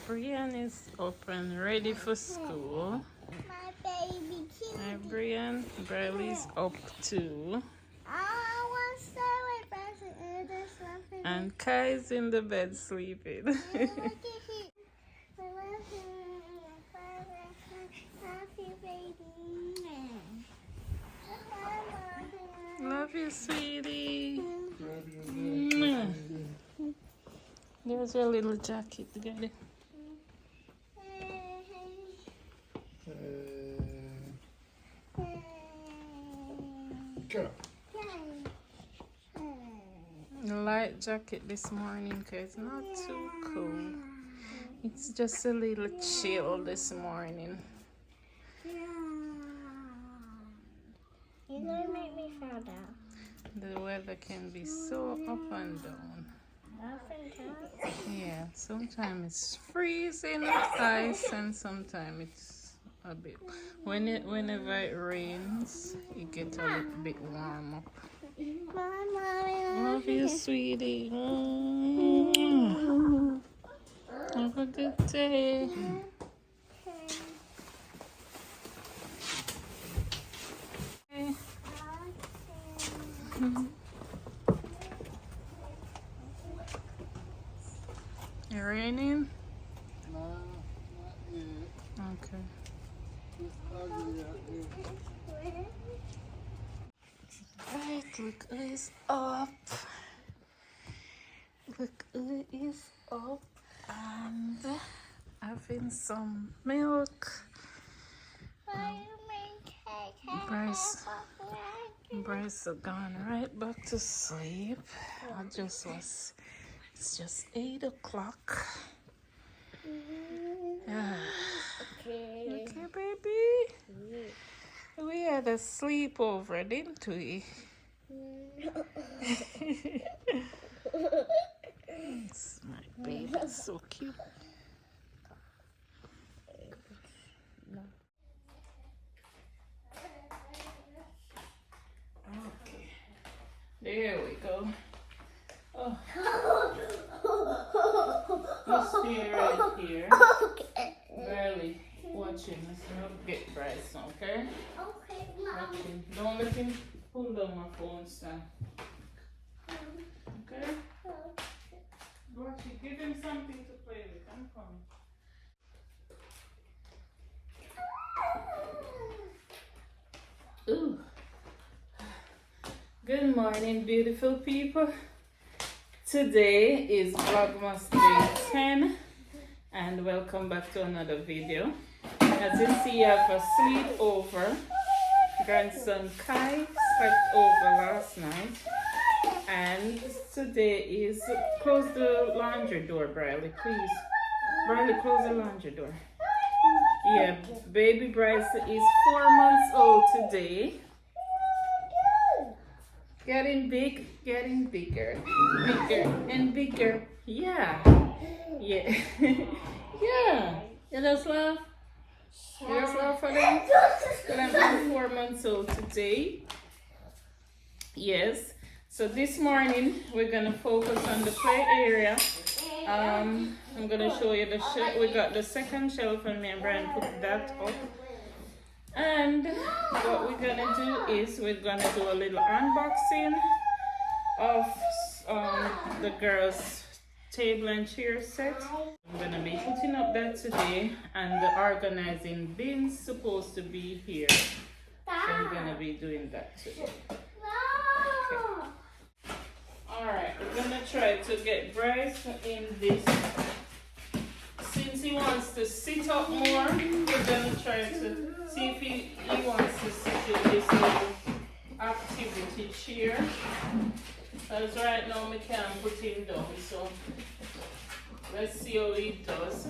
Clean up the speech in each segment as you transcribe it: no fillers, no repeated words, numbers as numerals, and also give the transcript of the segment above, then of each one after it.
Brian is up and ready for school. My baby kitty. Hi, Brian. Bradley's up too. I want to stay with us. And Kai's in the bed sleeping. Love you, sweetie. There's your little jacket. Get it. Light jacket this morning because it's not too cold. It's just a little chill this morning. You're gonna make me fall down. The weather can be so up and down. Yeah, sometimes it's freezing with ice and sometimes it's a bit. Whenever it rains, it gets a little bit warm up. Love you, sweetie. Have a good day. It raining? No, not yet. Okay. It's ugly out there. Right, look who is up. Look who is up and having some milk. Bryce has gone right back to sleep. It's just 8 o'clock. Okay, baby. We had a sleepover, didn't we? It's my baby, so cute. Okay, there we go. Oh, you stay right here. Barely watching. Let's not get Bryce, okay? Okay, Mom. Watching. Don't let him pull down my phone stand. Okay? Watch it. Give him something to play with. I'm coming. Ooh. Good morning, beautiful people. Today is Vlogmas Day 10 and welcome back to another video. As you see, I have a sleepover. Grandson Kai slept over last night and today is, close the laundry door, Briley, please. Briley, close the laundry door. Yeah, baby Bryce is 4 months old today. Getting big, getting bigger, bigger and bigger. Yeah, yeah, yeah. You just laugh. You just laugh for them. I'm 4 months old today. Yes. So this morning we're gonna focus on the play area I'm gonna show you the shelf. We got the second shelf and me and Brian put that up. And what we're gonna do is we're gonna do a little unboxing of the girls' table and chair set. I'm gonna be putting up that today, and the organizing bin's supposed to be here. So I'm gonna be doing that today. Okay. Alright, we're gonna try to get Bryce in this. Since he wants to sit up more, we're gonna try to see if he wants to sit in this little activity chair. Because right now we can't put him down, so let's see how he does.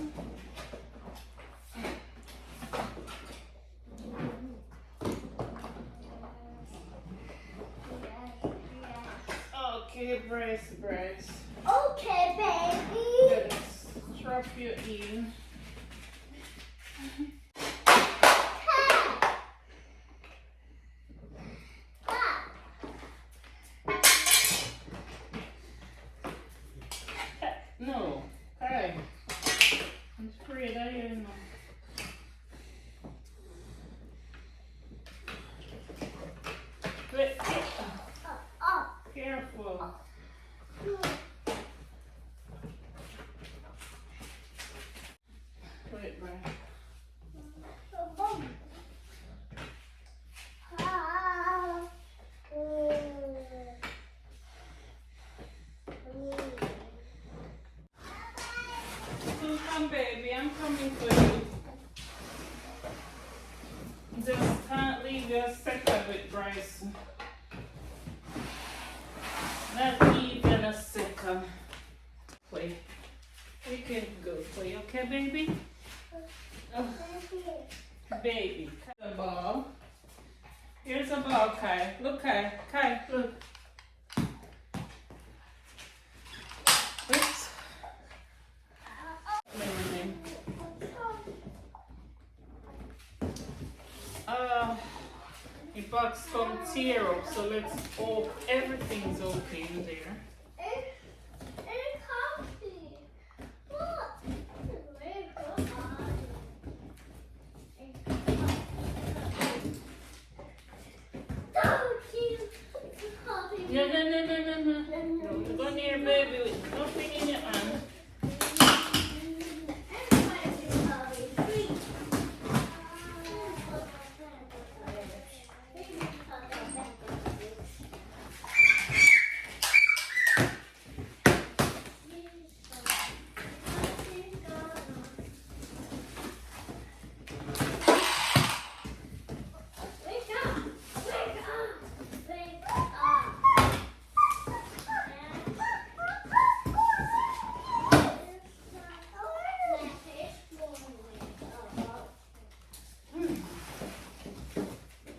Okay, Bryce. Okay, baby. Let's strap you in. No, hey. I'm afraid I am. Wait, careful. Wait, Brian. Come, baby, I'm coming for you. Just can't leave you a second with Bryce. Not even a second. Wait. We can go for you, okay, baby? Oh, baby. The ball. Here's a ball, Kai. Look, Kai. Kai, look. Oops. The box come tear up, so let's hope everything's okay in there. No. Go near baby with nothing in your hand.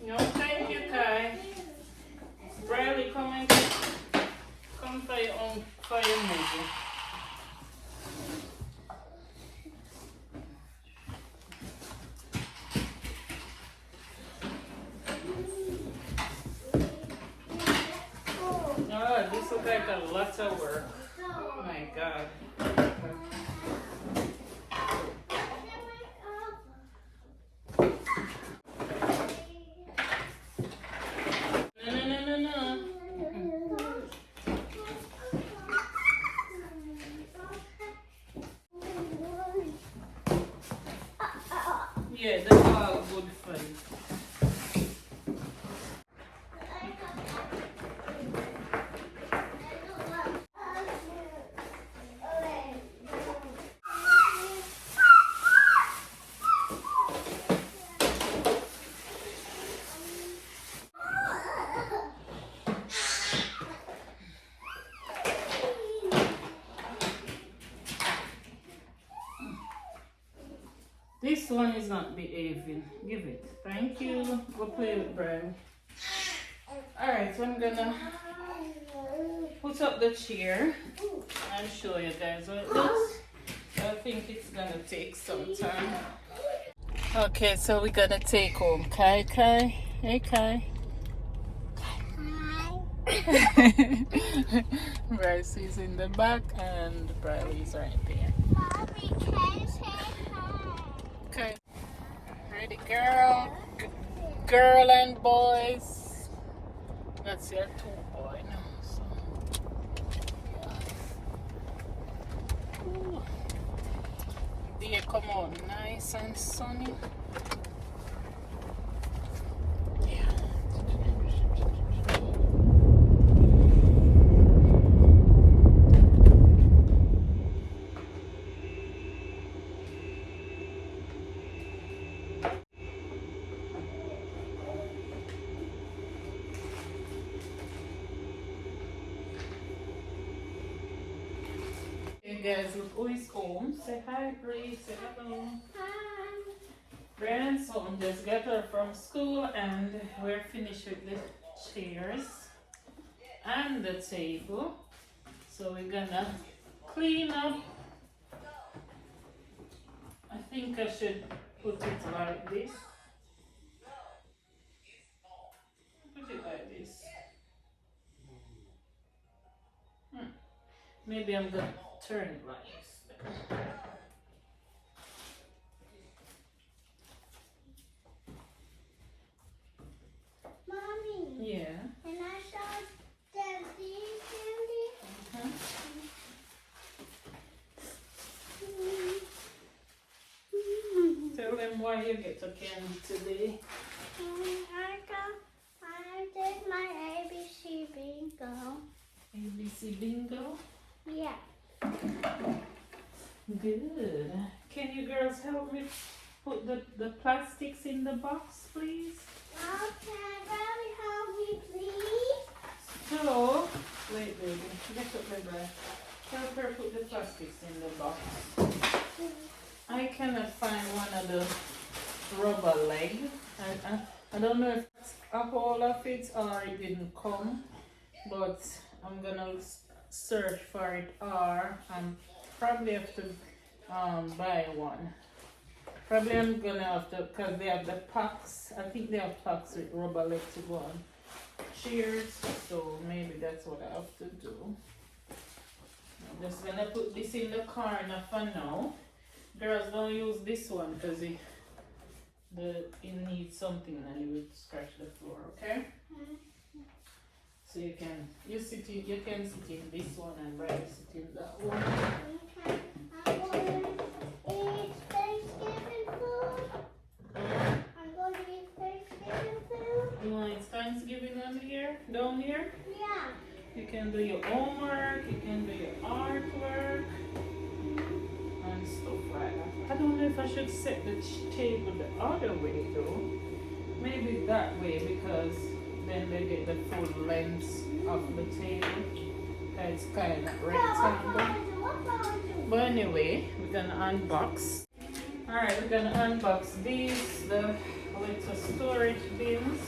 No, thank you, Kai. Bradley, come for your own movie. Oh, this looks like a lot of work. Oh my God. No. Yeah, that's all good fun. This one is not behaving. Give it. Thank you. Go play with Brian. Alright, so I'm gonna put up the chair and show you guys what it looks. I think it's gonna take some time. Okay, so we're gonna take home Kai. Hey Kai. Hi. Bryce is in the back and Briley's right there. Mommy, can you say hi? Okay. Ready, girl and boys. That's your two boy now. So. Ooh. Day come out nice and sunny. Yeah. Hey guys, look who is home. Say hi, Bree. Say hello. Hi. Brandon's home. Just got her from school and we're finished with the chairs and the table. So we're gonna clean up. I think I should put it like this. Put it like this. Maybe I'm gonna turn it like this. Mommy, Yeah. can I show the these candy? Uh-huh. Tell them why you get a candy today. I did my ABC bingo. ABC bingo. Yeah. Good. Can you girls help me put the plastics in the box, please? Okay, Daddy, help me, please. So, wait, baby. Get up my breath. Help her put the plastics in the box. I cannot find one of the rubber leg. I don't know if it's a whole of it or it didn't come, but I'm gonna search for it or I'm probably have to buy one. Probably I'm gonna have to, because they have the packs. I think they have packs with rubber leg to go on chairs, so maybe that's what I have to do. I'm just gonna put this in the corner for now. Girls, don't use this one because it needs something and it would scratch the floor, okay? So you can sit in this one and Brian sit in that one. Okay. I'm going to eat Thanksgiving food. I'm going to eat Thanksgiving food. You want it's Thanksgiving down here? Yeah. You can do your homework, you can do your artwork and stuff like that. I don't know if I should set the table the other way though. Maybe that way because then they get the full length of the table. It's kind of rectangle. But anyway, we're gonna unbox. Alright, we're gonna unbox these, the little storage bins.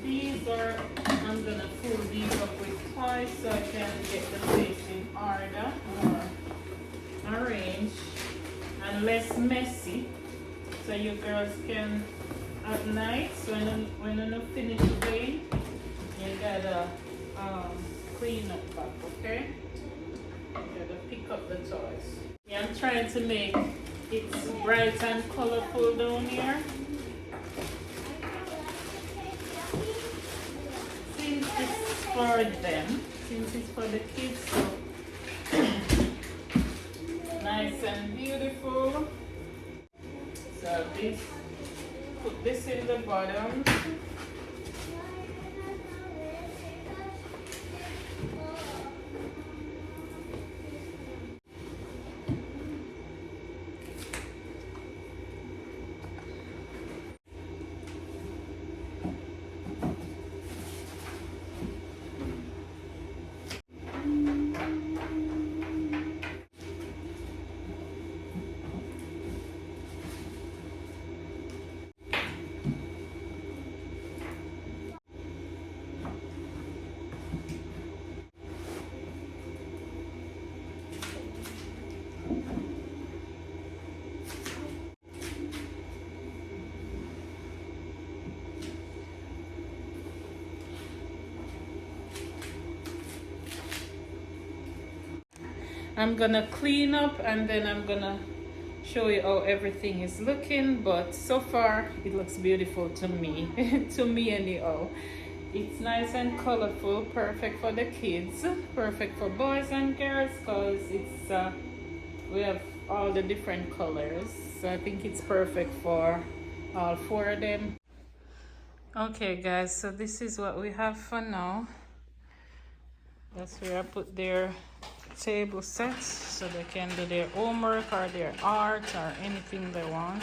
These are, I'm gonna pull these up with toys so I can get the place in order, more arranged and less messy. So you girls can, at night, so when you finish playing, you gotta clean up back, okay? You gotta pick up the toys. Yeah, I'm trying to make it bright and colorful down here. Since it's for them, since it's for the kids, so nice and beautiful. So this, put this in the bottom. I'm gonna clean up and then I'm gonna show you how everything is looking, but so far it looks beautiful to me. To me anyhow. It's nice and colorful, perfect for the kids, perfect for boys and girls, because it's we have all the different colors, so I think it's perfect for all four of them. Okay guys, so this is what we have for now. That's where I put their table sets so they can do their homework or their art or anything they want.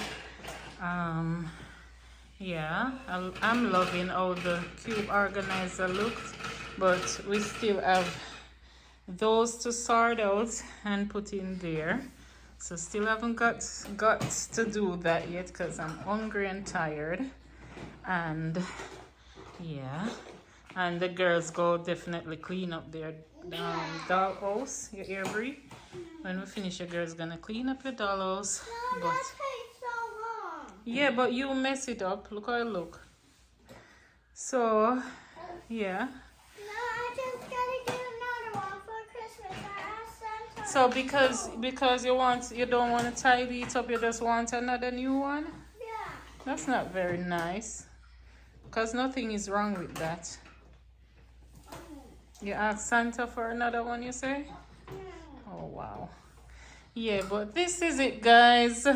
Yeah, I'm loving how the cube organizer looks, but we still have those to sort out and put in there. So still haven't got to do that yet because I'm hungry and tired. And yeah, and the girls go definitely clean up their doll house. You hear, Brie? When we finish, your girl's gonna clean up your doll house. No, that takes so long. Yeah, but you mess it up. Look how it look. So yeah. No, I just gotta get another one for Christmas. I asked Santa. So because you don't want to tidy it up, you just want another new one? Yeah. That's not very nice. Because nothing is wrong with that. You ask Santa for another one, you say? Oh wow. Yeah, but this is it, guys. I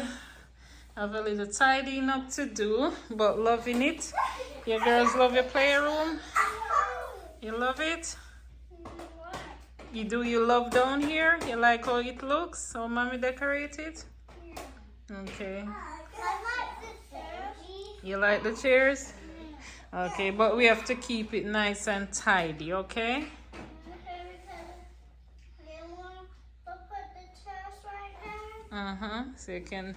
have a little tidying up to do, but loving it. You girls love your playroom? You love it? You love down here? You like how it looks? How mommy decorated? Okay. I like the chairs. You like the chairs? Okay, but we have to keep it nice and tidy, okay? Okay, because you want to put the chairs right there. So you can...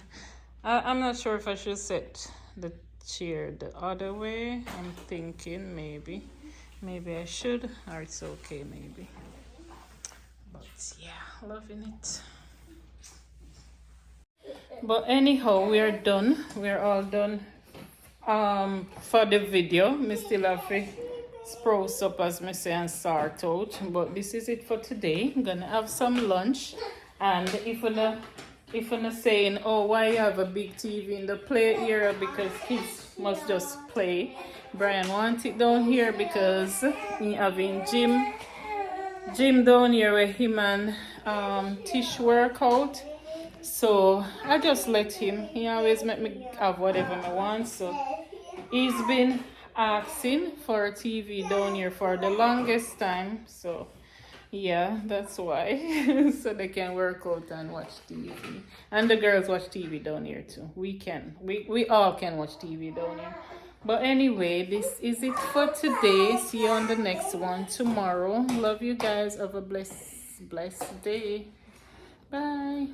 I'm not sure if I should set the chair the other way. I'm thinking maybe. Maybe I should, or it's okay maybe. But yeah, loving it. But anyhow, we are done. We're all done for the video. Me still have to spruce up, as me say, and sort out. But this is it for today. I'm gonna have some lunch. And if you're saying, oh, why you have a big TV in the play area, because kids must just play. Brian wants it down here because he having gym down here where him and Tish work out. So I just let him. He always make me have whatever I want. So he's been asking for a TV down here for the longest time. So yeah, that's why. So they can work out and watch TV. And the girls watch TV down here too. We all can watch TV down here. But anyway, this is it for today. See you on the next one tomorrow. Love you guys. Have a blessed day. Bye.